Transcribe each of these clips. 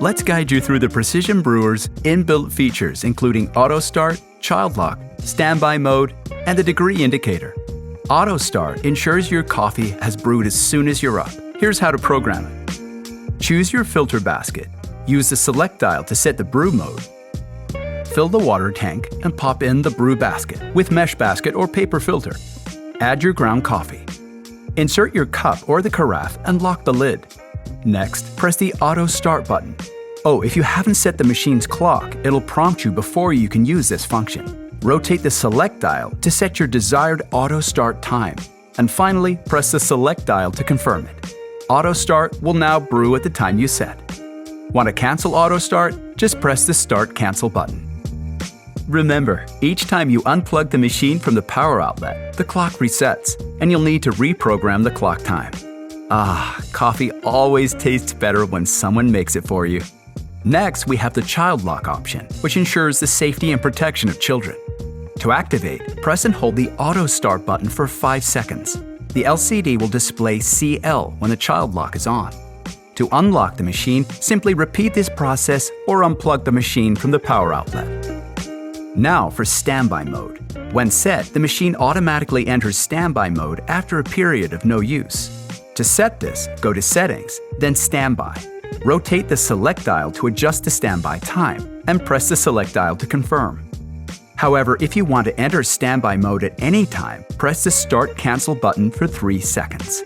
let's guide you through the Precision Brewer's inbuilt features, including AutoStart, child lock, standby mode, and the degree indicator. AutoStart ensures your coffee has brewed as soon as you're up. Here's how to program it. Choose your filter basket. Use the select dial to set the brew mode. Fill the water tank and pop in the brew basket with mesh basket or paper filter. Add your ground coffee. Insert your cup or the carafe and lock the lid. Next, press the Auto Start button. Oh, if you haven't set the machine's clock, it'll prompt you before you can use this function. Rotate the select dial to set your desired Auto Start time. And finally, press the select dial to confirm it. Auto Start will now brew at the time you set. Want to cancel Auto Start? Just press the Start Cancel button. Remember, each time you unplug the machine from the power outlet, the clock resets, and you'll need to reprogram the clock time. Ah, coffee always tastes better when someone makes it for you. Next, we have the child lock option, which ensures the safety and protection of children. To activate, press and hold the Auto Start button for 5 seconds. The LCD will display CL when the child lock is on. To unlock the machine, simply repeat this process or unplug the machine from the power outlet. Now for standby mode. When set, the machine automatically enters standby mode after a period of no use. To set this, go to Settings, then Standby. Rotate the select dial to adjust the standby time, and press the select dial to confirm. However, if you want to enter standby mode at any time, press the Start Cancel button for 3 seconds.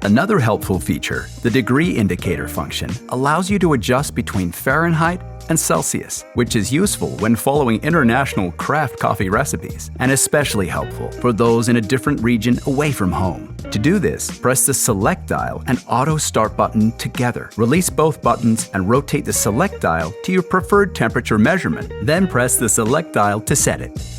Another helpful feature, the degree indicator function, allows you to adjust between Fahrenheit and Celsius, which is useful when following international craft coffee recipes, and especially helpful for those in a different region away from home. To do this, press the Select dial and Auto Start button together. Release both buttons and rotate the Select dial to your preferred temperature measurement, then press the Select dial to set it.